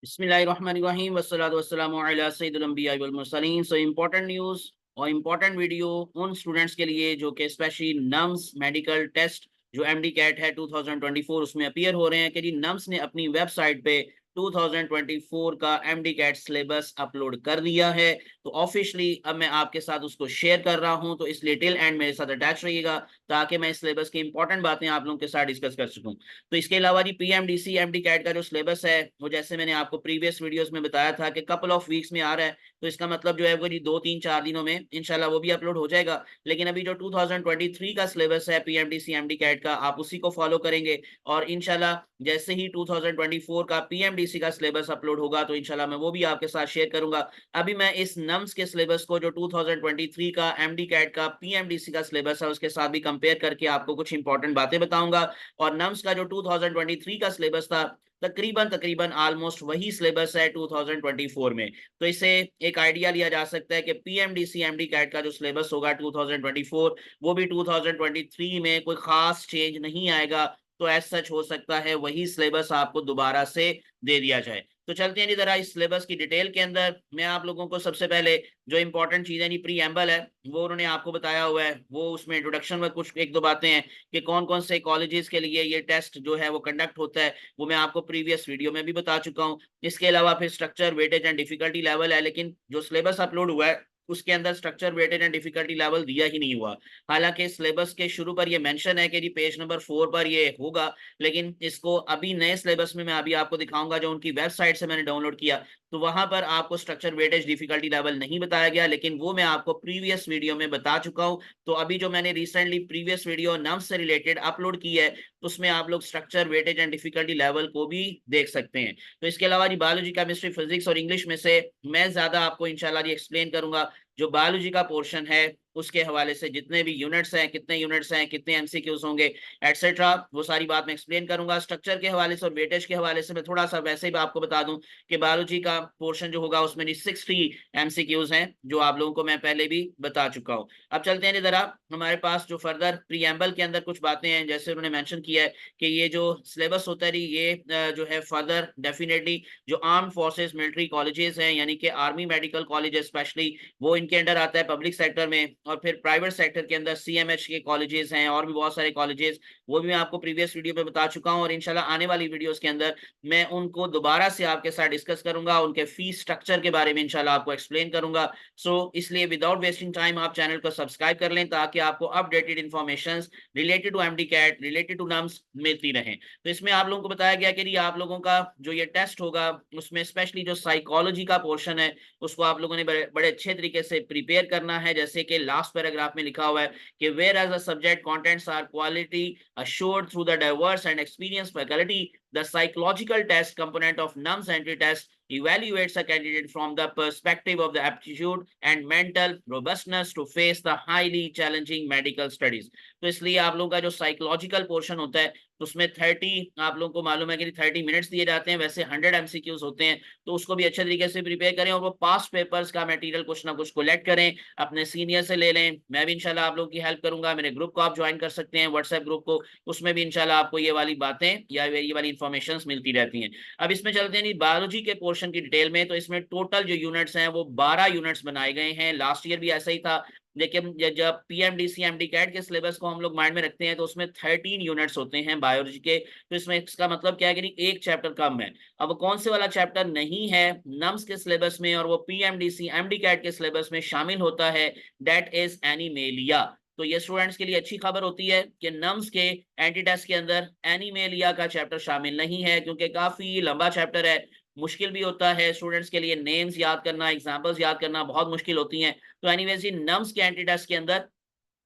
बिस्मिल्लाहिर्रहमानिर्रहीम वस्सलातु वस्सलामु अला सय्यिदिल अंबिया वल मुरसलीन। सो इम्पोर्टेंट न्यूज़ और इम्पोर्टेंट वीडियो उन स्टूडेंट्स के लिए जो कि स्पेशली नम्स मेडिकल टेस्ट जो एमडी कैट है 2024 उसमें अपीयर हो रहे हैं कि जी नम्स ने अपनी वेबसाइट पे 2024 का एमडी कैट सिलेबस अपलोड कर दिया है। तो ऑफिशियली अब मैं आपके साथ उसको शेयर कर रहा हूं, तो इसलिए टिल एंड मेरे साथ अटैच रहिएगा ताकि मैं इस सिलेबस की इंपॉर्टेंट बातें आप लोगों के साथ डिस्कस कर सकूं। तो इसके अलावा जी पीएमडीसी एमडी कैट का जो सिलेबस है वो जैसे मैंने आपको प्रीवियस वीडियोस में बताया था कि कपल ऑफ वीक्स में आ रहा है, तो इसका मतलब जो है वो जी 2 3 4 दिनों में इंशाल्लाह वो भी अपलोड हो जाएगा। लेकिन अभी जो 2023 का सिलेबस है पीएमडीसी एमडी कैट का आप उसी को फॉलो करेंगे और इंशाल्लाह जैसे ही 2024 का पीएमडीसी का सिलेबस अपलोड होगा तो इंशाल्लाह मैं वो भी आपके साथ शेयर करूंगा। अभी मैं इस नम्स के सिलेबस को जो 2023 का एमडी कैट का पीएमडीसी का सिलेबस है उसके साथ भी कंपेयर करके आपको कुछ इंपॉर्टेंट बातें बताऊंगा। और नम्स का जो 2023 का सिलेबस था तकरीबन तकरीबन ऑलमोस्ट वही सिलेबस है 2024 में। तो इससे एक आइडिया लिया जा सकता है कि पीएमडीसी एमडी कैट का जो सिलेबस होगा 2024 वो भी 2023 में कोई खास चेंज नहीं आएगा। तो एज सच हो सकता है वही सिलेबस आपको दोबारा से दे दिया जाए। तो चलते हैं जी जरा इस सिलेबस की डिटेल के अंदर। मैं आप लोगों को सबसे पहले जो इंपॉर्टेंट चीज है नी प्रीएम्बल है वो उन्होंने आपको बताया हुआ है, वो उसमें इंट्रोडक्शन में कुछ एक दो बातें हैं कि कौन कौन से कॉलेजेस के लिए ये टेस्ट जो है वो कंडक्ट होता है, वो मैं आपको प्रीवियस वीडियो में भी बता चुका हूँ। इसके अलावा फिर structure weightage and difficulty level है, लेकिन जो सिलेबस अपलोड हुआ है उसके अंदर structure weightage and difficulty level दिया ही नहीं हुआ। हालांकि सिलेबस के शुरू पर ये मेंशन है कि जी पेज नंबर 4 पर ये होगा, लेकिन इसको अभी नए सिलेबस में मैं अभी आपको दिखाऊंगा जो उनकी वेबसाइट से मैंने डाउनलोड किया, तो वहां पर आपको स्ट्रक्चर वेटेज डिफिकल्टी लेवल नहीं बताया गया, लेकिन वो मैं आपको प्रीवियस वीडियो में बता चुका हूं। तो अभी जो मैंने रिसेंटली प्रीवियस वीडियो नम्स से रिलेटेड अपलोड की है उसमें आप लोग structure weightage and difficulty level को भी देख सकते हैं। तो इसके अलावा जी बायोलॉजी केमिस्ट्री फिजिक्स और इंग्लिश में से मैं ज्यादा आपको इंशाल्लाह जी एक्सप्लेन करूंगा। जो बायोलॉजी का पोर्शन है उसके हवाले से जितने भी यूनिट्स हैं, कितने यूनिट्स हैं, कितने एमसीक्यूज होंगे एटसेट्रा, वो सारी बात मैं एक्सप्लेन करूंगा। स्ट्रक्चर के हवाले से और वेटेज के हवाले से मैं थोड़ा सा वैसे ही आपको बता दूं कि बायोलॉजी का पोर्शन जो होगा उसमें 60 एमसीक्यूज हैं जो आप लोगों को मैं पहले भी बता चुका हूं। अब चलते हैं जरा हमारे पास जो फर्दर प्रीएम्बल के अंदर कुछ बातें हैं, जैसे उन्होंने मेंशन किया है कि ये जो सिलेबस होता है ये जो है फर्दर डेफिनेटली जो आर्म फोर्सेस मिलिट्री कॉलेजेस हैं यानी कि आर्मी मेडिकल कॉलेज स्पेशली वो इनके अंडर आता है पब्लिक सेक्टर में, और फिर प्राइवेट सेक्टर के अंदर सीएमएच के कॉलेजेस हैं और भी बहुत सारे कॉलेजेस, वो भी मैं आपको प्रीवियस वीडियो में बता चुका हूं और इंशाल्लाह आने वाली वीडियोस के अंदर मैं उनको दोबारा से आपके साथ डिस्कस करूंगा, उनके फीस स्ट्रक्चर के बारे में इंशाल्लाह आपको एक्सप्लेन करूंगा। सो इसलिए विदाउट वेस्टिंग टाइम आप चैनल को सब्सक्राइब कर लें ताकि आपको updated information related to MDCAT related to NUMS मिलती रहें। तो इसमें आप लोगों को बताया गया कि आप लोगों का जो ये टेस्ट होगा उसमें स्पेशली जो साइकोलॉजी का पोर्शन है उसको आप लोगों ने बड़े अच्छे तरीके से प्रिपेयर करना है। जैसे कि लास्ट पैराग्राफ में लिखा हुआ है कि whereas a subject contents are quality assured through the diverse and experienced faculty, the psychological test component of NUMS entry test evaluates a candidate from the perspective of the aptitude and mental robustness to face the highly challenging medical studies। तो इसलिए आप लोगों का जो psychological portion होता है उसमें 30 आप लोगों को मालूम है कि 30 मिनट्स दिए जाते हैं, वैसे 100 एमसीक्यूज होते हैं, तो उसको भी अच्छे तरीके से प्रिपेयर करें और वो पास्ट पेपर्स का मटेरियल कुछ ना कुछ कलेक्ट करें, अपने सीनियर से ले लें। मैं भी इंशाल्लाह आप लोगों की हेल्प करूंगा, मेरे ग्रुप को आप ज्वाइन कर सकते हैं व्हाट्सएप ग्रुप को, उसमें भी इंशाल्लाह आपको ये वाली बातें या ये वाली इंफॉर्मेशन मिलती रहती हैं। अब इसमें चलते हैं बायोलॉजी के पोर्शन की डिटेल में। तो इसमें टोटल जो यूनिट्स हैं वो 12 यूनिट्स बनाए गए हैं, लास्ट ईयर भी ऐसा ही था, लेकिन जब पीएमडीसी एमडी कैट के सिलेबस को हम लोग माइंड में रखते हैं तो उसमें 13 यूनिट्स होते हैं बायोलॉजी के। तो इसमें इसका मतलब क्या है कि एक चैप्टर कम है। अब कौन से वाला चैप्टर नहीं है नम्स के सिलेबस में और वो पीएमडीसी एमडी कैट के सिलेबस में शामिल होता है, दैट इज एनीमेलिया। तो ये स्टूडेंट्स के लिए अच्छी खबर होती है कि नम्स के एंटी टेस्ट के अंदर एनीमेलिया का चैप्टर शामिल नहीं है, क्योंकि काफी लंबा चैप्टर है, मुश्किल भी होता है स्टूडेंट्स के लिए, नेम्स याद करना एग्जांपल्स याद करना बहुत मुश्किल होती हैं। तो एनीवेज इन नम्स के एंटी टेस्ट के अंदर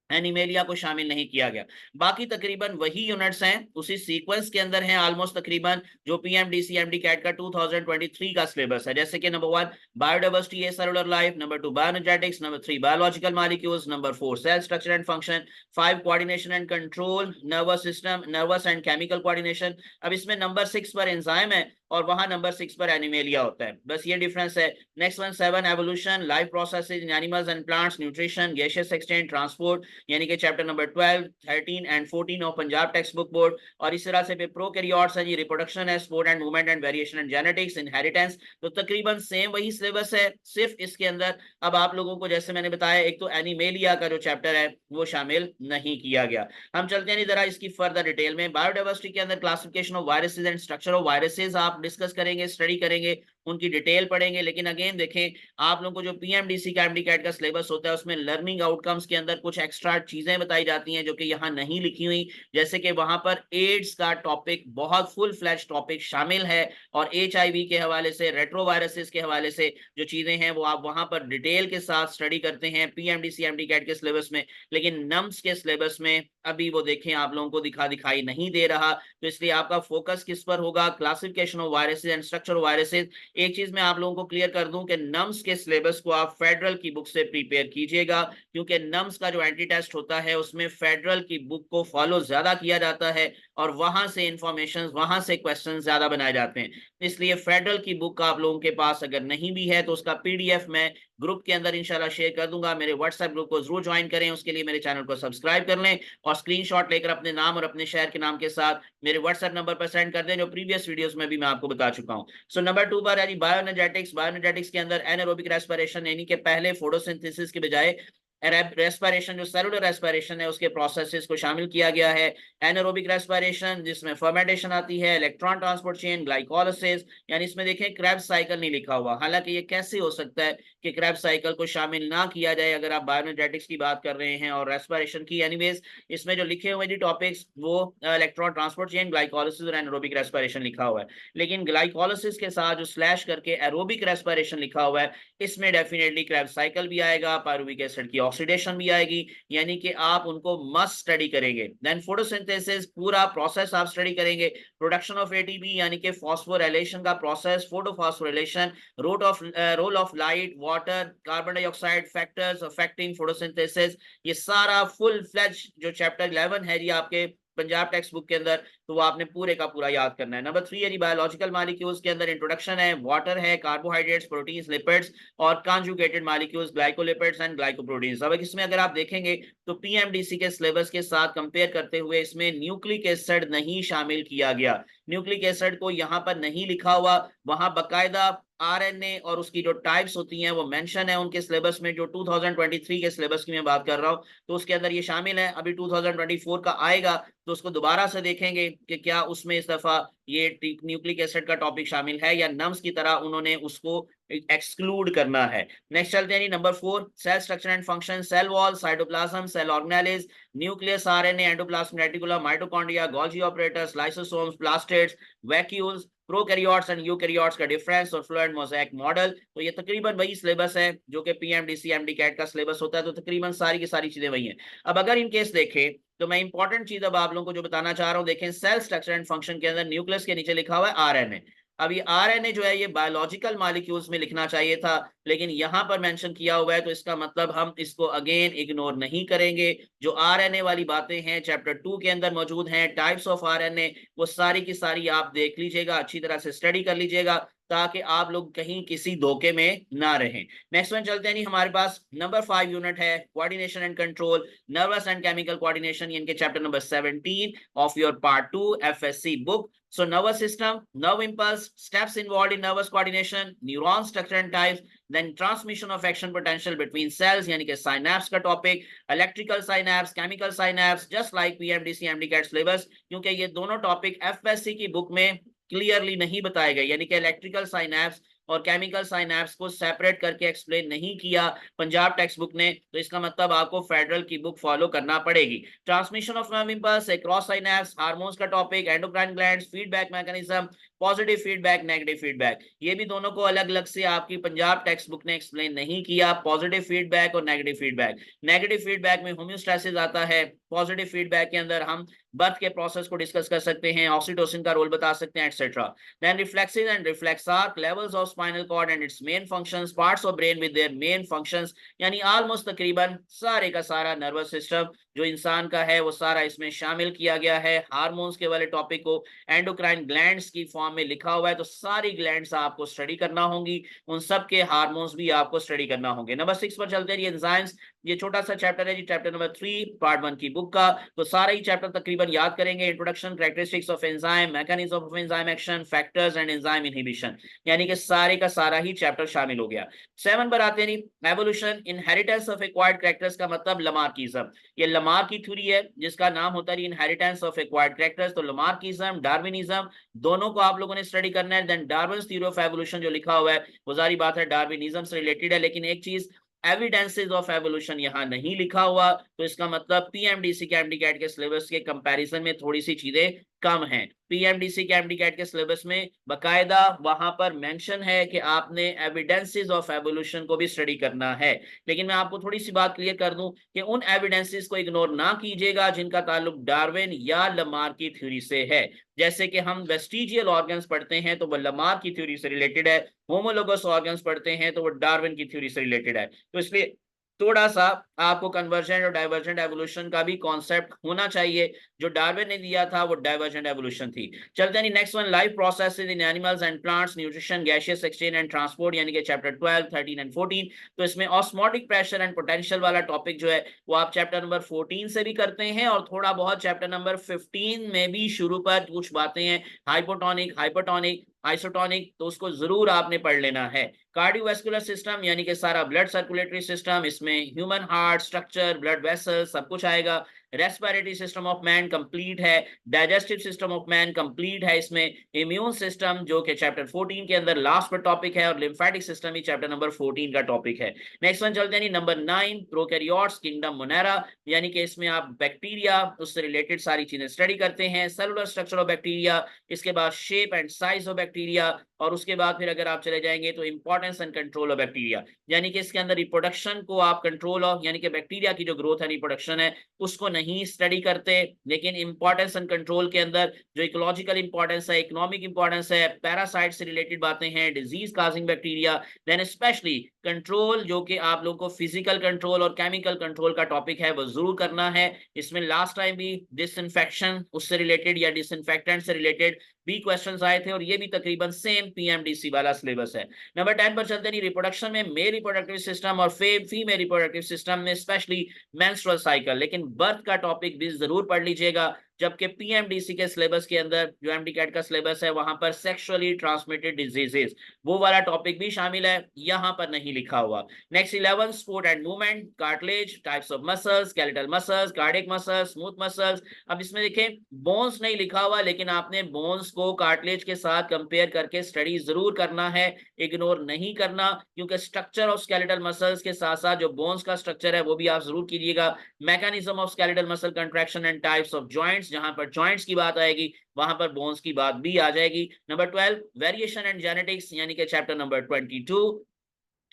एनिमेलिया को शामिल नहीं किया गया। बाकी तकरीबन वही यूनिट्स हैं, उसी सीक्वेंस के अंदर हैं ऑलमोस्ट तकरीबन जो पीएमडीसी एमडी कैट का 2023 का सिलेबस है। जैसे कि number 1 biodiversity a cellular life, number 2 bioenergetics, number 3 biological molecules, number 4 cell structure and function, 5 coordination and control, nervous system, nervous and chemical coordination. अब इसमें नंबर 6 पर एंजाइम है और वहां नंबर 6 पर एनिमेलिया होता है, बस ये डिफरेंस है। Next one 7 evolution, life processes in animals and plants, nutrition, gaseous exchange, transport, यानी कि chapter number 12, 13 and 14 of Punjab text book board. और इस तरह से प्रोकैरियोट्स है जी, रिप्रोडक्शन है, sport and movement and variation and genetics, inheritance. तो तकरीबन सेम वही सिलेबस है, सिर्फ इसके अंदर अब आप लोगों को जैसे मैंने बताया एक तो एनिमेलिया का जो चैप्टर है वो शामिल नहीं किया गया। हम चलते हैं जरा इसकी फर्दर डिटेल में। बायोडाइवर्सिटी के अंदर classification of viruses and structure of viruses आप डिस्कस करेंगे, स्टडी करेंगे, उनकी डिटेल पढ़ेंगे। लेकिन अगेन देखें, आप लोगों को जो पीएमडीसी का एमडीकैट का सिलेबस होता है उसमें लर्निंग आउटकम्स के अंदर कुछ एक्स्ट्रा चीजें बताई जाती हैं जो कि यहाँ नहीं लिखी हुई, जैसे कि वहां पर एड्स का टॉपिक बहुत फुल फ्लैश टॉपिक शामिल है, और एचआईवी के हवाले से, रेट्रोवायरसेस के हवाले से जो चीजें हैं वो आप वहां पर डिटेल के साथ स्टडी करते हैं पीएमडीसी एमडीकैट के सिलेबस में। लेकिन नम्स के सिलेबस में अभी वो देखें आप लोगों को दिखाई नहीं दे रहा। तो इसलिए आपका फोकस किस पर होगा? Classification of viruses and structure of viruses. एक चीज मैं आप लोगों को क्लियर कर दूं कि नम्स के सिलेबस को आप फेडरल की बुक से प्रिपेयर कीजिएगा, क्योंकि नम्स का जो एंटी टेस्ट होता है उसमें फेडरल की बुक को फॉलो ज्यादा किया जाता है और वहां से इंफॉर्मेशन, वहां से क्वेश्चन ज्यादा बनाए जाते हैं। इसलिए फेडरल की बुक आप लोगों के पास अगर नहीं भी है तो उसका पीडीएफ मैं ग्रुप के अंदर इंशाल्लाह शेयर कर दूंगा। मेरे व्हाट्सएप ग्रुप को जरूर ज्वाइन करें, उसके लिए मेरे चैनल को सब्सक्राइब कर लें और स्क्रीनशॉट लेकर अपने नाम और अपने शहर के नाम के साथ मेरे व्हाट्सएप नंबर पर सेंड कर दें, जो प्रीवियस वीडियोस में भी मैं आपको बता चुका हूं। सो नंबर 2 पर है बायोएनर्जेटिक्स। बायोएनर्जेटिक्स के अंदर एनारोबिक रेस्पिरेशन, यानी कि पहले फोटोसिंथेसिस के बजाय रेस्पिरेशन, जो सेलुलर रेस्पिरेशन है उसके प्रोसेसेस को शामिल किया गया है। एनारोबिक रेस्पिरेशन जिसमें फर्मेंटेशन आती है, इलेक्ट्रॉन ट्रांसपोर्ट चेन, ग्लाइकोलाइसिस, यानी इसमें देखें क्रेब्स साइकिल नहीं लिखा हुआ। हालांकि ये कैसे हो सकता है कि क्रेब्स साइकिल को शामिल ना किया जाए अगर आप बायोएनर्जेटिक्स की बात कर रहे हैं और रेस्पिरेशन की। एनीवेज इसमें जो लिखे हुए जी टॉपिक्स वो इलेक्ट्रॉन ट्रांसपोर्ट चेन, ग्लाइकोलाइसिस और एनारोबिक रेस्पिरेशन लिखा हुआ है। लेकिन ग्लाइकोलाइसिस के साथ जो स्लैश करके एरोबिक रेस्पिरेशन लिखा हुआ है इसमें डेफिनेटली क्रेब्स साइकिल भी आएगा, पायरुविक एसिड की ऑक्सीडेशन भी आएगी, यानी कि आप उनको मस्ट स्टडी करेंगे। देन फोटोसिंथेसिस पूरा प्रोसेस आप स्टडी करेंगे। प्रोडक्शन ऑफ एटीपी यानी कि फॉस्फोराइलेशन का process, photophosphorylation, role of light, water, carbon dioxide, factors affecting photosynthesis, ये सारा फुल फ्लेज जो चैप्टर 11 है जी आपके पंजाब टेक्स्ट बुक के अंदर, तो वो आपने पूरे का पूरा याद करना है। नंबर 3 है बायोलॉजिकल मॉलिक्यूल्स के अंदर इंट्रोडक्शन है, वाटर है, कार्बोहाइड्रेट्स, प्रोटीन्स, लिपिड्स और conjugated molecules, glycolipids and glycoproteins. अब इसमें अगर आप देखेंगे तो पीएमडीसी के सिलेबस के साथ कंपेयर करते हुए इसमें न्यूक्लिक एसिड नहीं शामिल किया गया। न्यूक्लिक एसिड को यहाँ पर नहीं लिखा हुआ, वहां बकायदा आरएनए और उसकी जो टाइप्स होती हैं वो मेंशन है उनके सिलेबस में। जो 2023 के सिलेबस की मैं बात कर रहा हूँ तो उसके अंदर ये शामिल है। अभी 2024 का आएगा तो उसको दोबारा से देखेंगे कि क्या उसमें इस दफा ये न्यूक्लिक एसिड का टॉपिक शामिल है या नम्स की तरह उन्होंने उसको एक्सक्लूड करना है। नेक्स्ट चलते हैं number 4, cell structure and function, cell wall, cytoplasm, cell organelles, nucleus, RNA, endoplasm reticulum, mitochondria, Golgi operators, lysosomes, plastids, vacuoles, prokaryotes and eukaryotes का डिफरेंस और फ्लूइड मोज़ेक मॉडल। तो ये तकरीबन वही सिलेबस है जो कि पीएमडीसी एमडीकैट का सिलेबस होता है, तो तकरीबन सारी की सारी चीजें वही हैं। अब अगर इन केस देखें तो मैं इंपॉर्टेंट चीज अब आप लोगों को जो बताना चाह रहा हूं, देखें सेल स्ट्रक्चर एंड फंक्शन के अंदर न्यूक्लियस के नीचे लिखा हुआ है आरएनए। अब ये आरएनए जो है ये बायोलॉजिकल मॉलिक्यूल्स में लिखना चाहिए था, लेकिन यहां पर मेंशन किया हुआ है, तो इसका मतलब हम इसको अगेन इग्नोर नहीं करेंगे। जो आरएनए वाली बातें हैं चैप्टर 2 के अंदर मौजूद हैं, टाइप्स ऑफ आरएनए, वो सारी की सारी आप देख लीजिएगा, अच्छी तरह से स्टडी कर लीजिएगा ताकि आप लोग कहीं किसी धोखे में ना रहें। नेक्स्ट वन चलते हैं नहीं, हमारे पास नंबर 5 यूनिट है coordination and control, nervous and chemical coordination, इनके chapter number 17 of your part 2 FSC book. So nervous system, nerve impulse, steps involved in nervous coordination, neuron structure and types, then transmission of action potential between cells, यानी कि synapse का topic, electrical synapse, chemical synapse, just like PMDC MDCAT syllabus, क्योंकि ये दोनों topic FSC की book में clearly नहीं बताए गए, यानी कि इलेक्ट्रिकल साइनैप्स और केमिकल साइनैप्स को सेपरेट करके एक्सप्लेन नहीं किया पंजाब टेक्स्ट बुक ने, तो इसका मतलब आपको फेडरल की बुक फॉलो करना पड़ेगी। Transmission of nerve impulse, cross synapse, hormones का topic, endocrine glands, feedback mechanism, positive feedback, negative feedback, ये भी दोनों को अलग अलग से आपकी पंजाब टेक्स्ट बुक ने एक्सप्लेन नहीं किया। पॉजिटिव फीडबैक और नेगेटिव फीडबैक, नेगेटिव फीडबैक में होम्योस्टैसिस आता है, पॉजिटिव फीडबैक के अंदर हम बर्थ के प्रोसेस को डिस्कस कर सकते हैं, ऑक्सीटोसिन का रोल बता सकते हैं, etcetera. Then reflexes and reflex arc, levels of spinal cord and its main functions, parts of brain with their main functions, यानी ऑलमोस्ट तकरीबन सारे का सारा नर्वस सिस्टम जो इंसान का है वो सारा इसमें शामिल किया गया है। हार्मोन्स के वाले टॉपिक को एंडोक्राइन ग्लैंड्स की फॉर्म में लिखा हुआ है, तो सारी ग्लैंड्स आपको स्टडी करना होंगी, उन सब के हार्मोन्स भी आपको स्टडी करना होंगे। नंबर 6 पर चलते हैं एंजाइम्स, ये छोटा सा चैप्टर है जी, चैप्टर नंबर 3 पार्ट 1 की बुक का। तो सारा ही चैप्टर तकरीबन याद करेंगे, introduction, characteristics of enzyme, mechanism of enzyme action, factors and enzyme inhibition, यानी कि सारे का सारा ही चैप्टर शामिल हो गया। 7 पर आते हैं, evolution, inheritance of acquired characters का मतलब लमार्किज्म। ये लमार्क की थ्योरी है जिसका नाम होता है इनहेरिटेंस ऑफ एक्वायर्ड कैरेक्टर्स। तो लमार्किज्म, डार्विनिज्म, दोनों को आप लोगों ने स्टडी करना है। Then Darwin's theory of evolution जो लिखा हुआ है वो जारी बात है डार्विनिज्म से रिलेटेड है, लेकिन एक चीज, एविडेंसेस ऑफ एवोल्यूशन यहाँ नहीं लिखा हुआ, तो इसका मतलब पीएमडीसी के एमडीकैट के सिलेबस के कंपैरिजन में थोड़ी सी चीजें कम हैं। पीएमडीसी के एमडीकैट के सिलेबस में बकायदा वहां पर मेंशन है कि आपने एविडेंसेस ऑफ एवोल्यूशन को भी स्टडी करना है। लेकिन मैं आपको थोड़ी सी बात क्लियर कर दूं कि उन एविडेंसेस को इग्नोर ना कीजिएगा जिनका ताल्लुक डार्विन या लमार्क की थ्योरी से है। जैसे कि हम वेस्टिजियल ऑर्गन्स पढ़ते हैं तो वो लमार्क की थ्योरी से रिलेटेड है, होमोलोगस ऑर्गन्स पढ़ते हैं तो वो डार्विन की थ्योरी से रिलेटेड है। तो इसलिए थोड़ा सा आपको कन्वर्जेंट और डाइवर्जेंट एवोल्यूशन का भी कॉन्सेप्ट होना चाहिए। जो डार्विन ने दिया था वो डाइवर्जेंट एवोल्यूशन थी। चलते हैं next one, life processes in animals and plants, nutrition, gaseous exchange and transport, यानी कि चैप्टर 12, 13 एंड 14। तो इसमें ऑस्मोटिक प्रेशर एंड पोटेंशियल वाला टॉपिक जो है वो आप चैप्टर नंबर 14 से भी करते हैं और थोड़ा बहुत चैप्टर नंबर 15 में भी शुरू पर कुछ बातें हैं, हाइपोटोनिक, हाइपरटोनिक, आइसोटोनिक, तो उसको जरूर आपने पढ़ लेना है। कार्डियोवैस्कुलर सिस्टम यानी कि सारा ब्लड सर्कुलेटरी सिस्टम, इसमें human heart structure, blood vessel सब कुछ आएगा। Respiratory system of man complete है, digestive system of man complete है, इसमें इम्यून सिस्टम जो कि चैप्टर 14 के अंदर लास्ट पर टॉपिक है, और लिम्फेटिक सिस्टम ही चैप्टर नंबर 14 का टॉपिक है। नेक्स्ट वन चलते हैं नंबर 9, प्रोकैरियोट्स किंगडम मोनेरा, यानी कि इसमें आप बैक्टीरिया उससे रिलेटेड सारी चीजें स्टडी करते हैं, सेलुलर स्ट्रक्चर ऑफ बैक्टीरिया, इसके बाद shape and size of bacteria, और उसके बाद फिर अगर आप चले जाएंगे तो importance and control of bacteria, यानी कि इसके अंदर रिप्रोडक्शन को आप कंट्रोल ऑफ, यानी कि बैक्टीरिया की जो ग्रोथ है रिप्रोडक्शन है उसको नहीं स्टडी करते, लेकिन इंपॉर्टेंस एंड कंट्रोल के अंदर जो इकोलॉजिकल इंपॉर्टेंस है, इकोनॉमिक इंपॉर्टेंस है, पैरासाइट से रिलेटेड बातें हैं, disease causing bacteria, then specially control जो कि आप लोगों को फिजिकल कंट्रोल और केमिकल कंट्रोल का टॉपिक है वो जरूर करना है। इसमें लास्ट टाइम भी डिसइंफेक्शन उससे रिलेटेड या डिसइंफेक्टेंट से रिलेटेड भी क्वेश्चंस आए थे और ये भी तकरीबन सेम पीएमडीसी वाला सिलेबस है। नंबर 10 पर चलते हैं, रिप्रोडक्शन में मेल रिप्रोडक्टिव सिस्टम और फीमेल रिप्रोडक्टिव सिस्टम में स्पेशली मेंस्ट्रुअल साइकिल, लेकिन बर्थ का टॉपिक भी जरूर पढ़ लीजिएगा, जबकि पीएमडीसी के सिलेबस के अंदर जो एमडीकैट का सिलेबस है वहां पर सेक्सुअली ट्रांसमिटेड डिजीजेस वो वाला टॉपिक भी शामिल है, यहां पर नहीं लिखा हुआ। Next 11, sport and movement, cartilage, types of muscles, skeletal muscles, cardiac muscles, smooth muscles. अब इसमें देखें बोन्स नहीं लिखा हुआ, लेकिन आपने बोन्स को कार्टिलेज के साथ कंपेयर करके स्टडी जरूर करना है, इग्नोर नहीं करना, क्योंकि स्ट्रक्चर ऑफ स्केलेटल मसल्स के साथ साथ जो बोन्स का स्ट्रक्चर है वो भी आप जरूर कीजिएगा। Mechanism of skeletal muscle contraction and types of joints, जहां पर जॉइंट्स की बात आएगी वहां पर बोन्स की बात भी आ जाएगी। नंबर 12, वेरिएशन एंड जेनेटिक्स, यानी कि chapter number 22,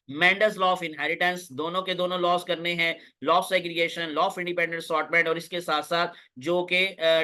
Mendel's law of inheritance, दोनों के दोनों लॉस करने हैं, law of segregation, law of independent assortment, और इसके साथ साथ जो कि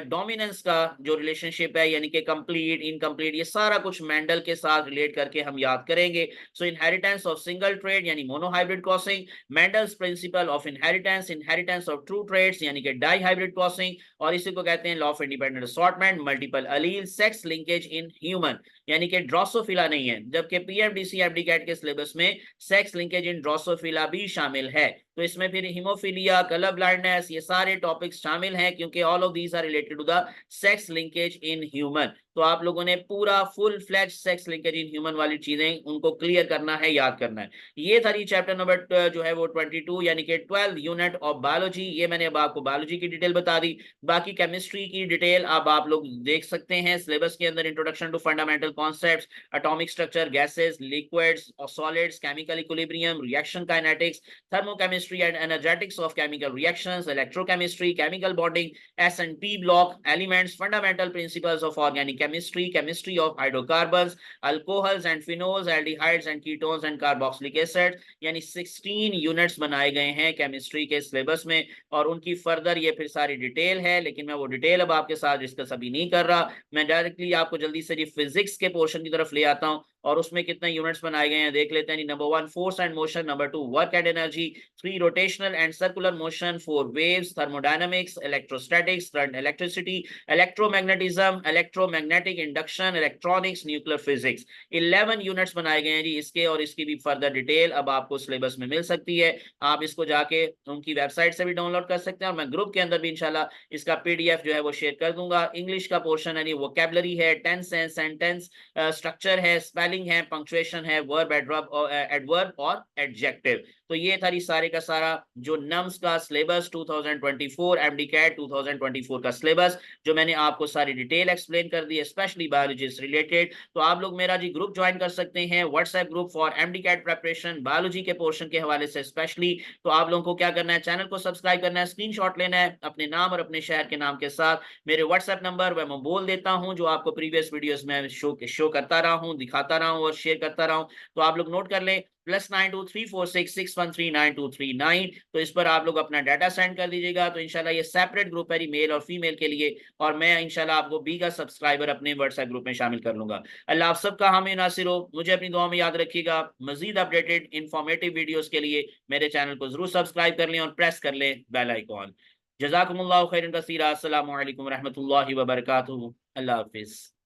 डोमिनेंस का जो रिलेशनशिप है, यानी कि कंप्लीट, इनकम्प्लीट, ये सारा कुछ मेंडल के साथ रिलेट करके हम याद करेंगे। So inheritance of single trait यानी monohybrid crossing, Mendel's principle of inheritance, inheritance of true traits यानी कि डाई हाइब्रिड क्रॉसिंग, और इसी को कहते हैं law of independent assortment, multiple allele, sex linkage in human, यानी कि ड्रोसोफिला नहीं है, जबकि पीएमडीसी एमडीकैट के सिलेबस में सेक्स लिंकेज इन ड्रोसोफिला भी शामिल है। तो इसमें फिर हीमोफीलिया, कलर ब्लाइंडनेस, ये सारे टॉपिक्स शामिल हैं, क्योंकि all of these are related to the sex linkage in human. तो आप लोगों ने पूरा full fledged sex linkage in human वाली चीजें उनको क्लियर करना है, याद करना है। ये था चैप्टर नंबर जो है वो 22 यानी कि 12 यूनिट ऑफ बायोलॉजी। ये मैंने अब आपको बायोलॉजी की डिटेल बता दी, बाकी केमिस्ट्री की डिटेल अब आप लोग देख सकते हैं सिलेबस के अंदर। Introduction to fundamental concepts, atomic structure, gases, liquids और solids, chemical equilibrium, reaction kinetics, thermochemistry and energetics of chemical reactions, electrochemistry, chemical bonding, S&P block, elements, fundamental principles of organic chemistry, chemistry of hydrocarbons, alcohols and phenols, aldehydes and ketones and carboxylic acids, यानी 16 units बनाए गए हैं chemistry के syllabus में, और उनकी further ये फिर सारी डिटेल है, लेकिन मैं वो डिटेल अब आपके साथ डिस्कस अभी नहीं कर रहा। मैं डायरेक्टली आपको जल्दी से फिजिक्स के पोर्शन की तरफ ले आता हूँ। और उसमें कितने यूनिट्स बनाए गए हैं देख लेते हैं। Number 1 force and motion, number 2 work and energy, 3 rotational and circular motion, 4 waves, thermodynamics, electrostatics, current, electricity, electromagnetism, electromagnetic induction, electronics, nuclear physics. 11 units बनाए गए हैं जी इसके, और इसकी भी फर्दर डिटेल अब आपको सिलेबस में मिल सकती है। आप इसको जाके उनकी वेबसाइट से भी डाउनलोड कर सकते हैं, और मैं ग्रुप के अंदर भी इंशाल्लाह इसका पीडीएफ जो है वो शेयर कर दूंगा। इंग्लिश का पोर्शन है, वोकैबुलरी है, टेंस है, सेंटेंस स्ट्रक्चर है, स्पेलिंग है, पंक्चुएशन है, वर्ब, एडवर्ब और एडजेक्टिव। तो ये था सारे का सारा जो नम्स का सिलेबस 2024 एमडी कैट 2024 का सिलेबस, जो मैंने आपको सारी डिटेल एक्सप्लेन कर दी है, स्पेशली बायोलॉजी से रिलेटेड। तो आप लोग मेरा जी ग्रुप ज्वाइन कर सकते हैं, WhatsApp group for MD CAT preparation, biology के पोर्शन के हवाले से स्पेशली। तो आप लोगों को क्या करना है, चैनल को सब्सक्राइब करना है, स्क्रीनशॉट लेना है अपने नाम और अपने शहर के नाम के साथ। मेरे व्हाट्सएप नंबर वह मैं बोल देता हूं, जो आपको प्रीवियस वीडियोस में शो करता रहा हूं, दिखाता रहा हूं और शेयर करता रहा हूं। तो आप लोग नोट कर लें, +923466139239। तो इस पर आप लोग अपना डाटा सेंड कर दीजिएगा। तो इंशाल्लाह ये सेपरेट ग्रुप है मेल और फीमेल के लिए, और मैं इंशाल्लाह आपको 20 का सब्सक्राइबर अपने व्हाट्सएप ग्रुप में शामिल कर लूंगा। अल्लाह आप सबका हामी नासिर हो, मुझे अपनी दुआ में याद रखिएगा। मजीद अपडेटेड इंफॉर्मेटिव वीडियोस के लिए मेरे चैनल को जरूर सब्सक्राइब कर लें और प्रेस कर लें बेल आइकॉन। जज़ाकुमुल्लाहु खैरन कसीरा। अस्सलामु अलैकुम रहमतुल्लाहि व बरकातुहू। अल्लाह हाफिज।